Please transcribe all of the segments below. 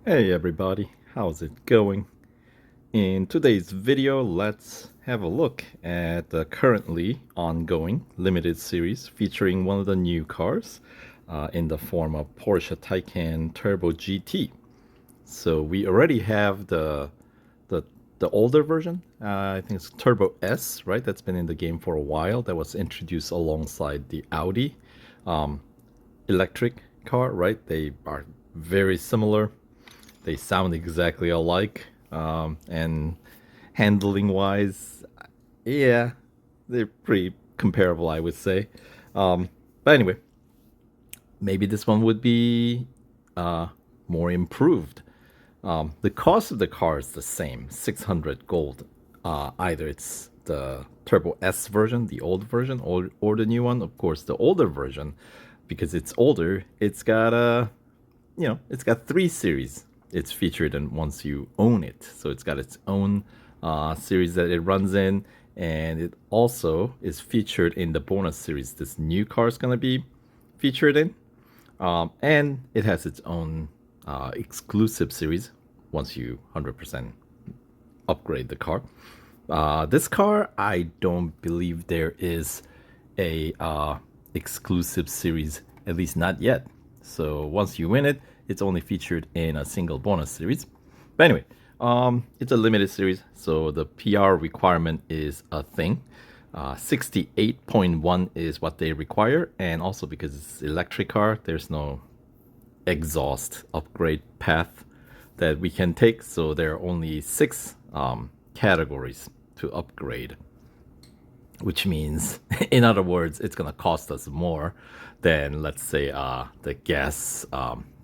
Hey everybody, how's it going? In today's video, let's have a look at the currently ongoing limited series featuring one of the new cars in the form of Porsche Taycan Turbo GT. So we already have the the older version. I think it's Turbo S, right? That's been in the game for a while. That was introduced alongside the Audi um, electric car, right? They are very similar. They sound exactly alike. And handling wise, yeah, they're pretty comparable, I would say. But anyway, maybe this one would be uh, more improved. The cost of the car is the same, 600 gold. Either it's the Turbo S version, the old version, or the new one. Of course, the older version, because it's older, it's got it's got 3 series. It's featured in once you own it, so it's got its own series that it runs in, and it also is featured in the bonus series. This new car is gonna be featured in, and it has its own exclusive series once you 100% upgrade the car. This car, I don't believe there is a exclusive series, at least not yet. So once you win it, it's only featured in a single bonus series. But anyway, it's a limited series, so the PR requirement is a thing. 68.1 is what they require, and also because it's electric car, there's no exhaust upgrade path that we can take. So there are only 6 categories to upgrade, which means, in other words, it's going to cost us more than, let's say, the gas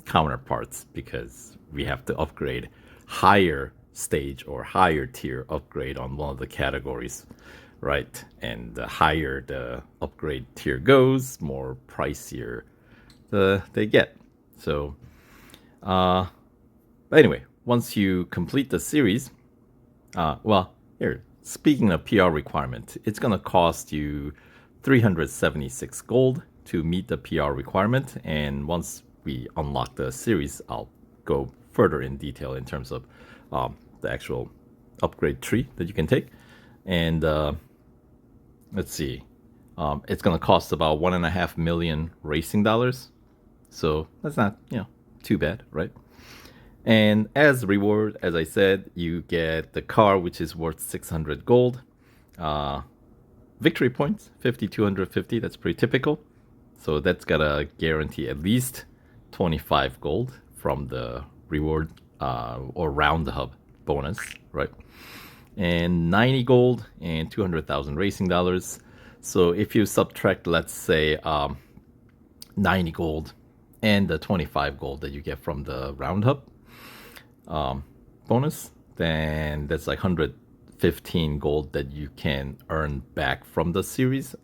counterparts, because we have to upgrade higher stage or higher tier upgrade on one of the categories, right? And the higher the upgrade tier goes, more pricier they get. So, but anyway, once you complete the series, well, here, speaking of PR requirement, it's going to cost you 376 gold to meet the PR requirement. And once we unlock the series, I'll go further in detail in terms of the actual upgrade tree that you can take. And let's see, it's going to cost about 1.5 million racing dollars. So that's not, too bad, right? And as reward, as I said, you get the car, which is worth 600 gold. Uh, Victory points, 5,250. That's pretty typical. So that's got to guarantee at least 25 gold from the reward or round the hub bonus, right? And 90 gold and 200,000 racing dollars. So if you subtract, let's say, 90 gold and the 25 gold that you get from the round hub, bonus, then that's like 115 gold that you can earn back from the series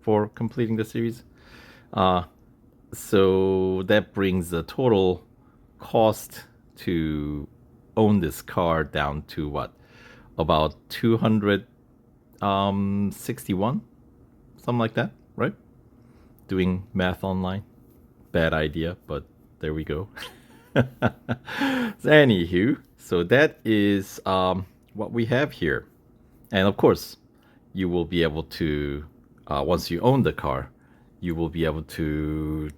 for completing the series. So that brings the total cost to own this car down to what? About 261, something like that, right? Doing math online. Bad idea, but there we go. Anywho, so that is what we have here. And of course, you will be able to, once you own the car, you will be able to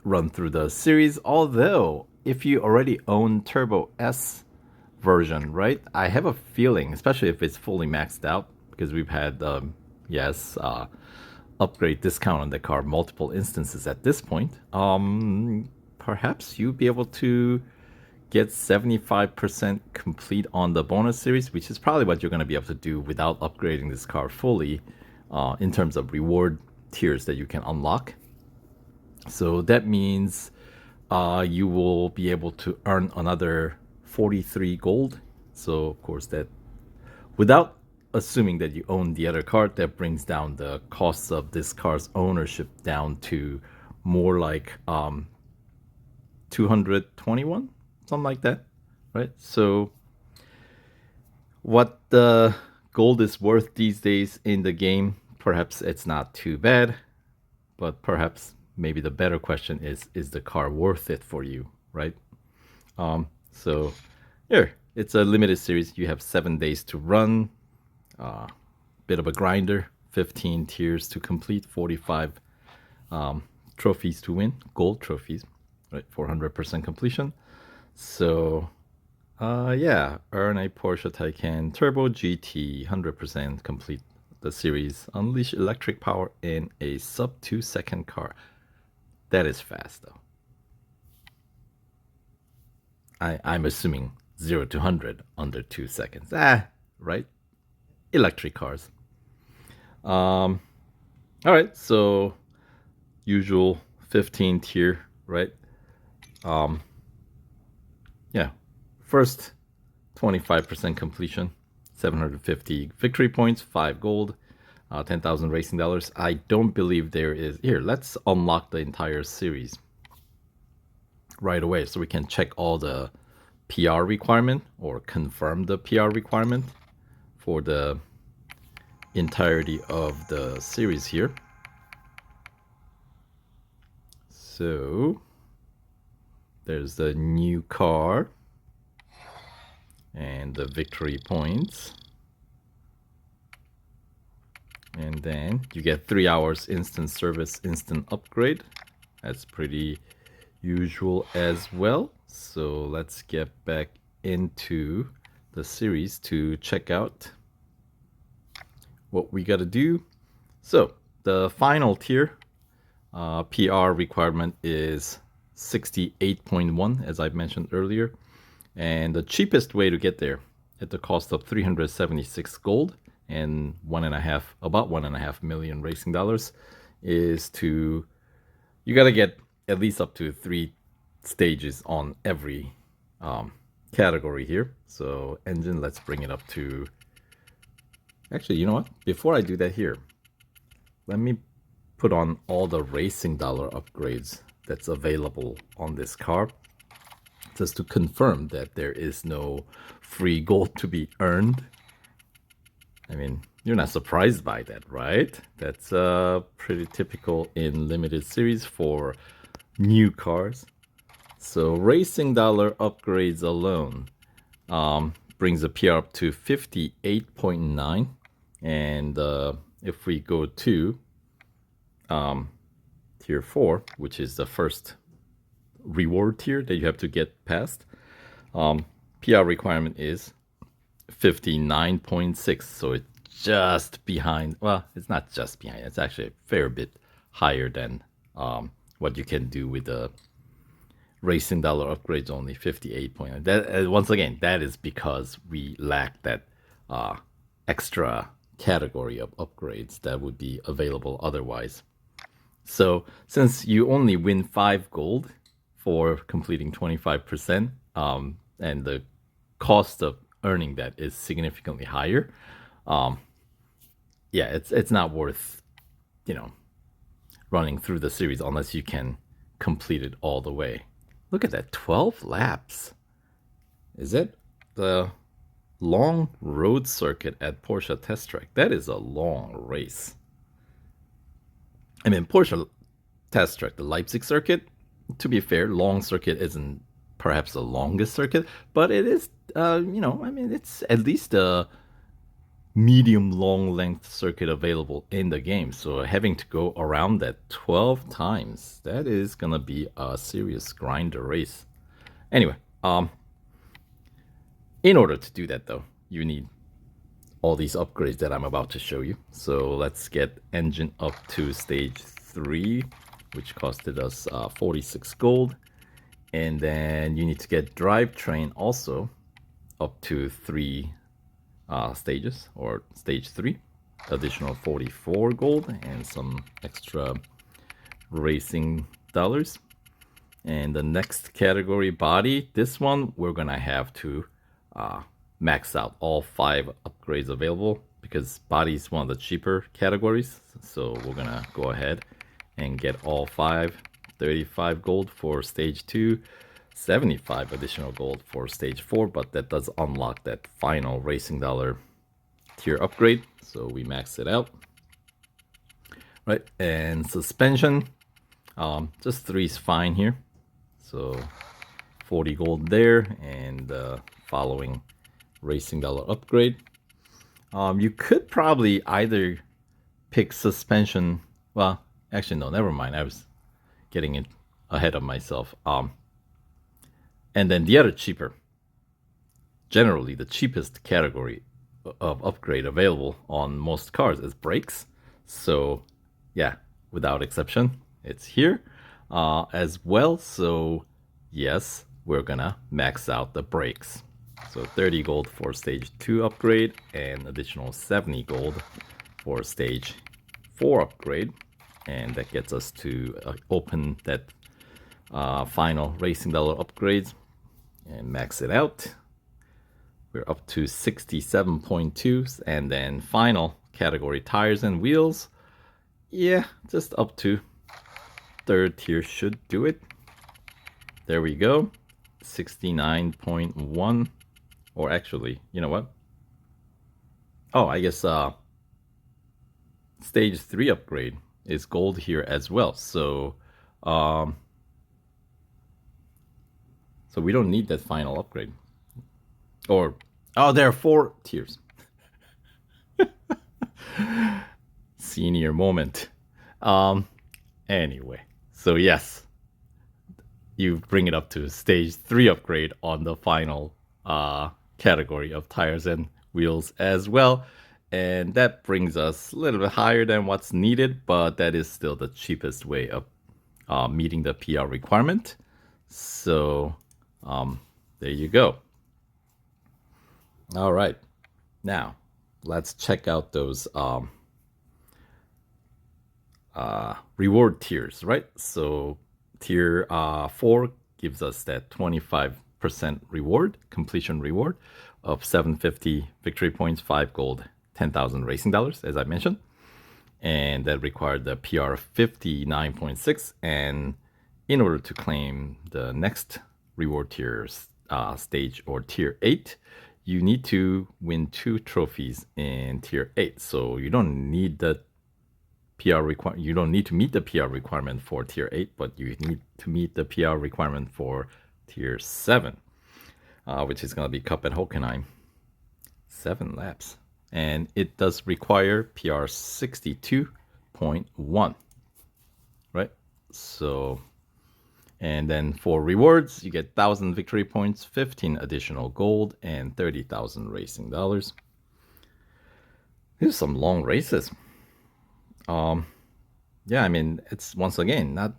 run through the series. Although, if you already own Turbo S version, right? I have a feeling, especially if it's fully maxed out, because we've had, yes, upgrade discount on the car multiple instances at this point. Perhaps you'll be able to get 75% complete on the bonus series, which is probably what you're going to be able to do without upgrading this car fully in terms of reward tiers that you can unlock. So that means you will be able to earn another 43 gold. So, of course, that without assuming that you own the other car, that brings down the costs of this car's ownership down to more like 221, something like that, right? So what the gold is worth these days in the game, perhaps it's not too bad, but perhaps maybe the better question is the car worth it for you, right? So here, it's a limited series. You have 7 days to run. Bit of a grinder. 15 tiers to complete. 45 trophies to win. Gold trophies, right? 400% completion. So yeah, earn a Porsche Taycan Turbo GT, 100% complete the series. Unleash electric power in a sub 2-second car. That is fast though. I'm assuming 0 to 100 under 2 seconds. Right? Electric cars. All right, so usual 15 tier, right? Yeah, first 25% completion, 750 victory points, 5 gold, 10,000 racing dollars. I don't believe there is. Here, let's unlock the entire series right away so we can check all the PR requirement or confirm the PR requirement for the entirety of the series here. So there's the new car and the victory points. And then you get 3 hours instant service, instant upgrade. That's pretty usual as well. So let's get back into the series to check out what we got to do. So the final tier PR requirement is 68.1, as I mentioned earlier. And the cheapest way to get there at the cost of 376 gold and about 1.5 million racing dollars is you gotta get at least up to 3 stages on every category here. So engine, let's bring it up to, actually, you know what? Before I do that here, let me put on all the racing dollar upgrades that's available on this car, just to confirm that there is no free gold to be earned. I mean, you're not surprised by that, right? That's pretty typical in limited series for new cars. So racing dollar upgrades alone brings the PR up to 58.9. And if we go to tier 4, which is the first reward tier that you have to get past, PR requirement is 59.6. So it's just behind. Well, it's not just behind. It's actually a fair bit higher than what you can do with the racing dollar upgrades, only 58.9. That, once again, that is because we lack that extra category of upgrades that would be available otherwise. So since you only win 5 gold for completing 25%, and the cost of earning that is significantly higher, yeah, it's not worth, running through the series unless you can complete it all the way. Look at that, 12 laps. Is it the long road circuit at Porsche Test Track? That is a long race. I mean, Porsche Test Track, the Leipzig circuit, to be fair, long circuit isn't perhaps the longest circuit, but it is, I mean, it's at least a medium long length circuit available in the game. So having to go around that 12 times, that is gonna be a serious grinder race. Anyway, in order to do that though, you need all these upgrades that I'm about to show you. So let's get engine up to stage 3, which costed us 46 gold. And then you need to get drivetrain also up to 3 stages, or stage 3, additional 44 gold and some extra racing dollars. And the next category, body, this one we're gonna have to max out all 5 upgrades available because body is one of the cheaper categories. So we're gonna go ahead and get all 5. 35 gold for stage 2, 75 additional gold for stage 4, but that does unlock that final racing dollar tier upgrade, so we max it out. Right, and suspension, just 3 is fine here. So 40 gold there, and following racing dollar upgrade. You could probably either pick suspension. Well, actually, no, never mind. I was getting it ahead of myself. And then the other cheaper, generally the cheapest category of upgrade available on most cars is brakes. So, yeah, without exception, it's here as well. So, yes, we're gonna max out the brakes. So 30 gold for stage 2 upgrade and additional 70 gold for stage 4 upgrade. And that gets us to open that final racing dollar upgrades and max it out. We're up to 67.2, and then final category tires and wheels. Yeah, just up to third tier should do it. There we go. 69.1. Or actually, you know what? Oh, I guess stage 3 upgrade is gold here as well. So so we don't need that final upgrade. Or, oh, there are 4 tiers. Senior moment. Anyway, so yes, you bring it up to stage 3 upgrade on the final category of tires and wheels as well. And that brings us a little bit higher than what's needed, but that is still the cheapest way of meeting the PR requirement. So there you go. All right, now let's check out those reward tiers, right? So tier 4 gives us that 25% reward, completion reward of 750 victory points, 5 gold, 10,000 racing dollars, as I mentioned. And that required the PR 59.6. And in order to claim the next reward tier stage or tier 8, you need to win 2 trophies in tier 8. So you don't need the you don't need to meet the PR requirement for tier 8, but you need to meet the PR requirement for tier 7, which is going to be Cup at Hockenheim. 7 laps. And it does require PR 62.1, right? So, and then for rewards, you get 1,000 victory points, 15 additional gold, and 30,000 racing dollars. These are some long races. Yeah, I mean, it's once again not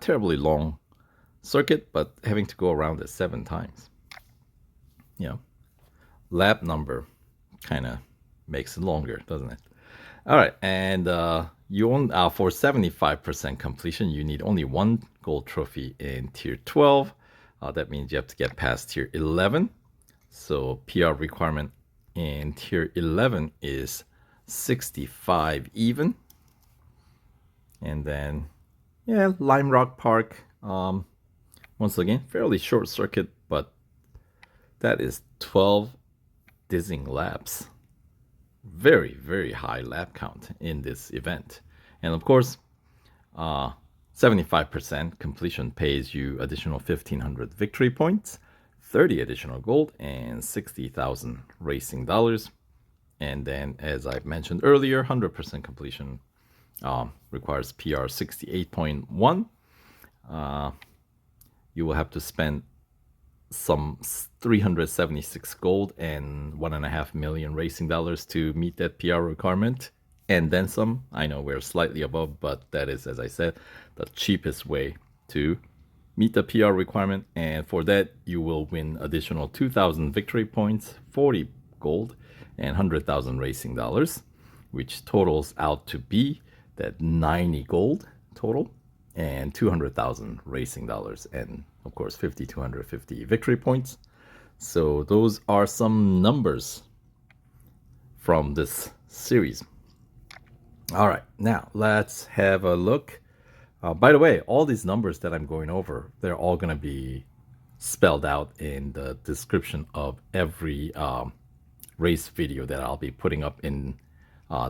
terribly long circuit, but having to go around it 7 times. You know, lap number kind of makes it longer, doesn't it? All right, and you own for 75% completion, you need only 1 gold trophy in tier 12. That means you have to get past tier 11. So PR requirement in tier 11 is 65 even. And then, yeah, Lime Rock Park. Once again, fairly short circuit, but that is 12 dizzying laps. Very, very high lap count in this event. And of course, 75% completion pays you additional 1,500 victory points, 30 additional gold, and 60,000 racing dollars. And then, as I mentioned earlier, 100% completion requires PR 68.1. You will have to spend some 376 gold and 1.5 million racing dollars to meet that PR requirement, and then some. I know we're slightly above, but that is, as I said, the cheapest way to meet the PR requirement. And for that, you will win additional 2,000 victory points, 40 gold, and 100,000 racing dollars, which totals out to be that 90 gold total and 200,000 racing dollars, and of course 5,250 victory points. So those are some numbers from this series. All right, now let's have a look. By the way, all these numbers that I'm going over, they're all going to be spelled out in the description of every race video that I'll be putting up in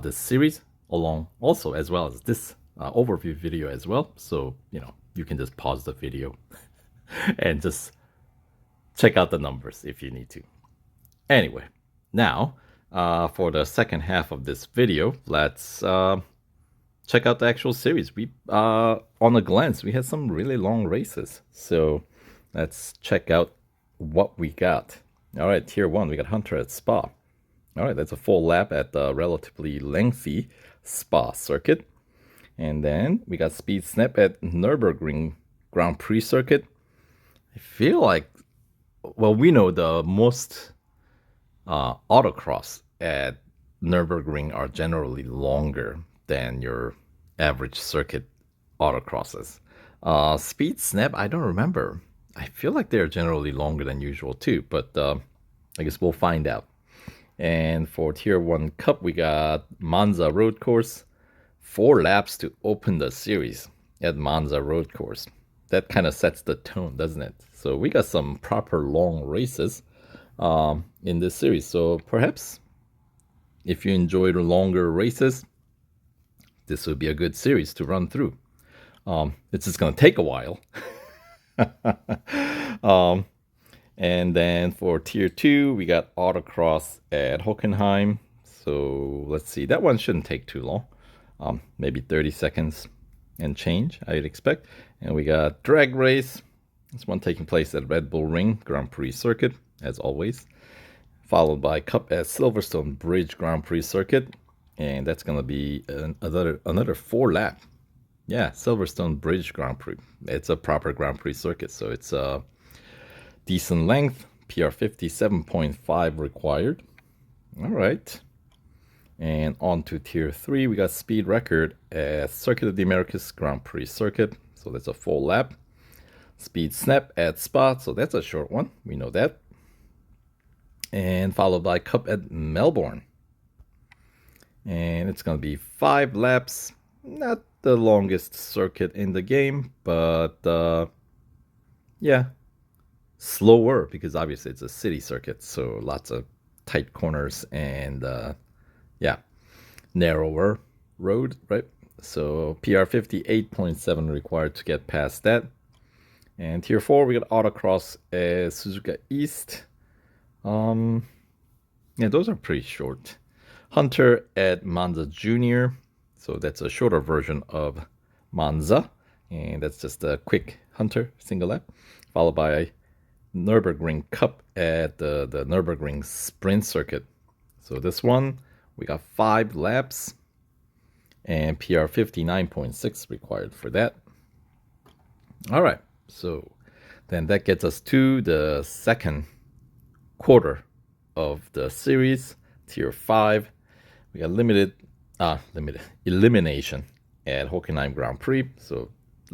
this series, along also as well as this overview video as well. So, you know, you can just pause the video and just check out the numbers if you need to. Anyway, now for the second half of this video, let's check out the actual series. We on a glance, we had some really long races. So let's check out what we got. All right, tier 1, we got Hunter at Spa. All right, that's a full lap at the relatively lengthy Spa circuit. And then we got Speed Snap at Nürburgring Grand Prix circuit. I feel like, well, we know the most autocross at Nürburgring are generally longer than your average circuit autocrosses. Speed Snap, I don't remember. I feel like they're generally longer than usual too, but I guess we'll find out. And for Tier 1 Cup, we got Monza Road Course. 4 laps to open the series at Monza Road Course. That kind of sets the tone, doesn't it? So we got some proper long races in this series. So perhaps if you enjoy the longer races, this would be a good series to run through. It's just going to take a while. And then for Tier 2, we got Autocross at Hockenheim. So let's see, that one shouldn't take too long. Maybe 30 seconds and change, I'd expect. And we got Drag Race. This one taking place at Red Bull Ring Grand Prix Circuit, as always. Followed by Cup at Silverstone Bridge Grand Prix Circuit. And that's going to be another 4 lap. Yeah, Silverstone Bridge Grand Prix. It's a proper Grand Prix circuit, so it's a decent length. PR 57.5 required. All right. And on to Tier 3, we got Speed Record at Circuit of the Americas Grand Prix Circuit. So that's a full lap. Speed Snap at Spa. So that's a short one. We know that. And followed by Cup at Melbourne. And it's going to be 5 laps. Not the longest circuit in the game, but yeah, slower because obviously it's a city circuit. So lots of tight corners and yeah, narrower road, right? So PR 58.7 required to get past that. And Tier 4, we got Autocross at Suzuka East. Yeah, those are pretty short. Hunter at Monza Junior. So that's a shorter version of Monza. And that's just a quick Hunter single lap. Followed by Nürburgring Cup at the Nürburgring Sprint Circuit. So this one, we got 5 laps and PR 59.6 required for that. All right, so then that gets us to the second quarter of the series, Tier 5. We got limited elimination at Hockenheim Grand Prix. So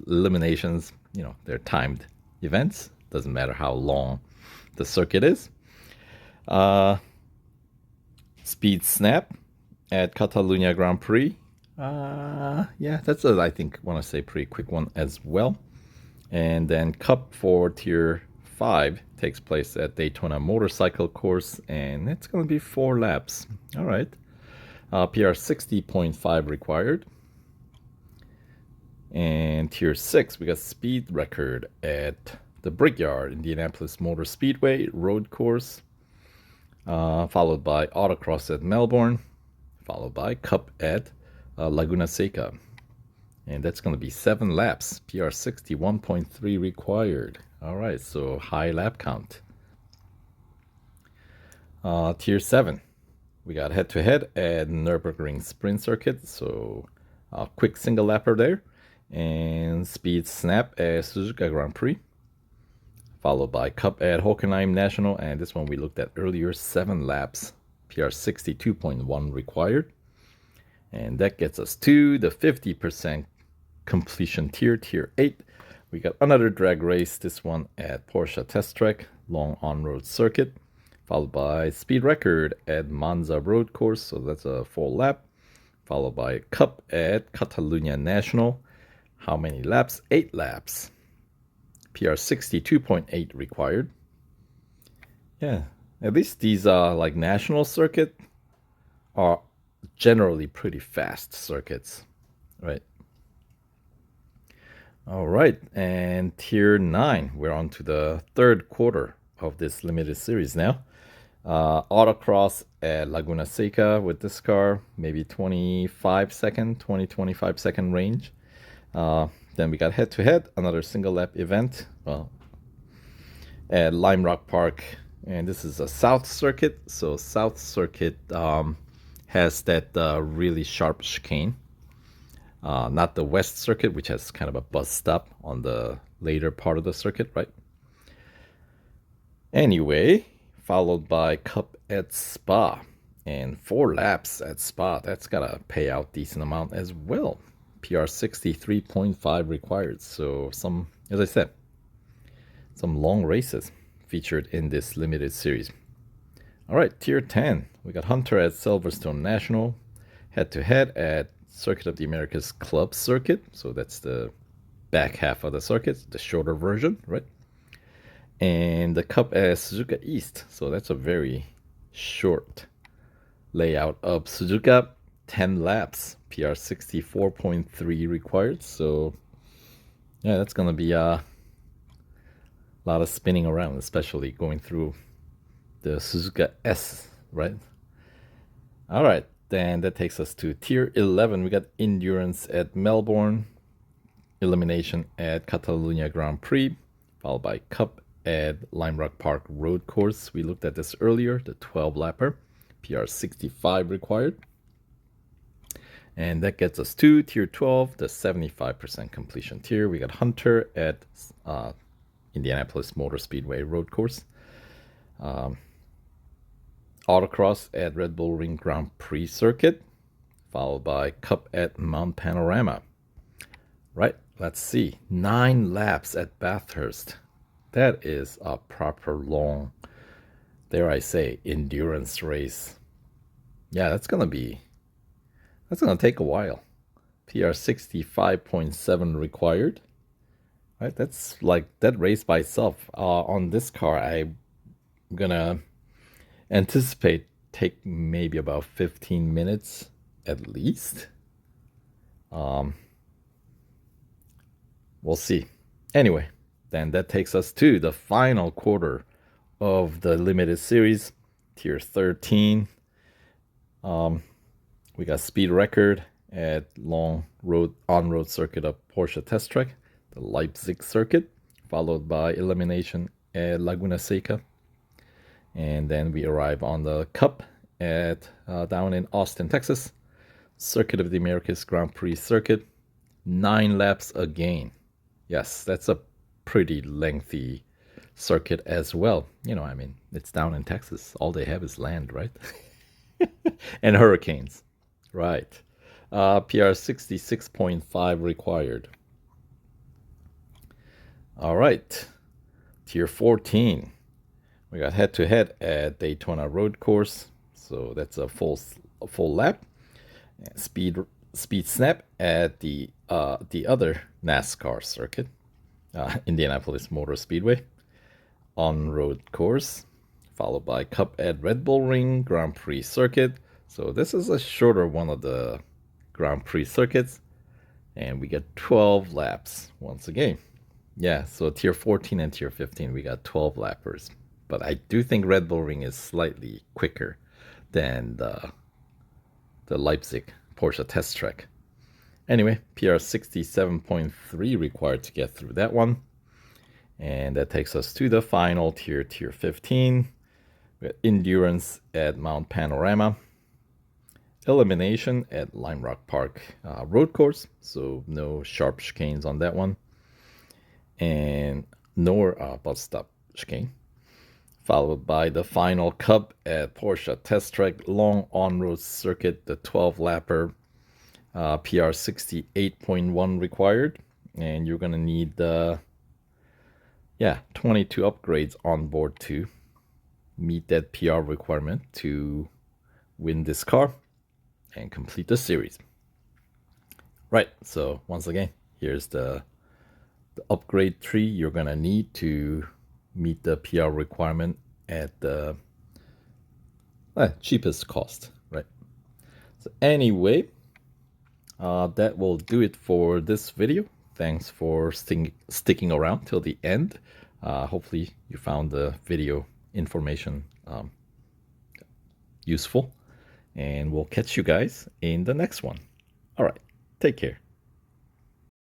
eliminations, you know, they're timed events. Doesn't matter how long the circuit is. Speed Snap at Catalunya Grand Prix. Yeah, that's I think want to say pretty quick one as well. And then Cup for Tier 5 takes place at Daytona Motorcycle Course, and it's going to be 4 laps. All right. PR 60.5 required. And Tier 6, we got Speed Record at the Brickyard Indianapolis Motor Speedway Road Course. Followed by Autocross at Melbourne. Followed by Cup at Laguna Seca. And that's going to be 7 laps. PR 61.3 required. All right, so high lap count. Tier 7. We got head-to-head at Nürburgring Sprint Circuit. So quick single lapper there. And Speed Snap at Suzuka Grand Prix. Followed by Cup at Hockenheim National. And this one we looked at earlier. 7 laps. PR 62.1 required. And that gets us to the 50% completion tier, Tier 8. We got another drag race, this one at Porsche Test Track, long on-road circuit. Followed by Speed Record at Monza Road Course, so that's a full lap. Followed by Cup at Catalunya National. How many laps? 8 laps. PR 62.8 required. Yeah, at least these like national circuit are generally pretty fast circuits, right? All right, and tier 9. We're on to the third quarter of this limited series now. Autocross at Laguna Seca with this car, maybe 25 second range. Then we got head to head, another single lap event at Lime Rock Park. And this is a South Circuit. So South Circuit has that really sharp chicane. Not the West Circuit, which has kind of a bus stop on the later part of the circuit, right? Anyway, followed by Cup at Spa. And 4 laps at Spa. That's got to pay out decent amount as well. PR 63.5 required. So some, as I said, some long races featured in this limited series. All right, tier 10. We got Hunter at Silverstone National. Head-to-head at Circuit of the Americas Club Circuit. So that's the back half of the circuit, the shorter version, right? And the Cup at Suzuka East. So that's a very short layout of Suzuka. 10 laps, PR 64.3 required. So yeah, that's going to be a lot of spinning around, especially going through the Suzuka S, right? All right, then that takes us to tier 11. We got endurance at Melbourne, elimination at Catalunya Grand Prix, followed by Cup at Lime Rock Park Road Course. We looked at this earlier, the 12 lapper, PR 65 required. And that gets us to tier 12, the 75% completion tier. We got Hunter at Indianapolis Motor Speedway Road Course. Autocross at Red Bull Ring Grand Prix Circuit, followed by Cup at Mount Panorama. Right, let's see. 9 laps at Bathurst. That is a proper long, dare I say, endurance race. Yeah, that's going to take a while. PR 65.7 required. Right, that's like that race by itself. On this car, I'm gonna anticipate take maybe about 15 minutes at least. We'll see. Anyway, then that takes us to the final quarter of the limited series, tier 13. We got speed record at long road on-road circuit of Porsche Test Track, the Leipzig circuit, followed by elimination at Laguna Seca. And then we arrive on the Cup at down in Austin, Texas, Circuit of the Americas Grand Prix circuit, 9 laps again. Yes, that's a pretty lengthy circuit as well. You know, I mean, it's down in Texas. All they have is land, right? And hurricanes, right? PR 66.5 required. All right, tier 14. We got head-to-head at Daytona Road Course, so that's a full lap. Speed snap at the other NASCAR circuit, Indianapolis Motor Speedway, on-road course, followed by Cup at Red Bull Ring Grand Prix circuit. So this is a shorter one of the Grand Prix circuits, and we get 12 laps once again. Yeah, so tier 14 and tier 15, we got 12 lappers. But I do think Red Bull Ring is slightly quicker than the Leipzig Porsche Test Track. Anyway, PR 67.3 required to get through that one. And that takes us to the final tier, tier 15. We got endurance at Mount Panorama. Elimination at Lime Rock Park Road Course. So no sharp chicanes on that one. And nor bus stop chicane. Followed by the final Cup at Porsche Test Track long on-road circuit, the 12-lapper, PR 68.1 required, and you're gonna need 22 upgrades on board to meet that PR requirement to win this car and complete the series. Right, so once again, here's the upgrade tree you're gonna need to meet the PR requirement at the cheapest cost, right? So anyway, that will do it for this video. thanks for sticking around till the end. Hopefully you found the video information useful, and we'll catch you guys in the next one. All right, take care.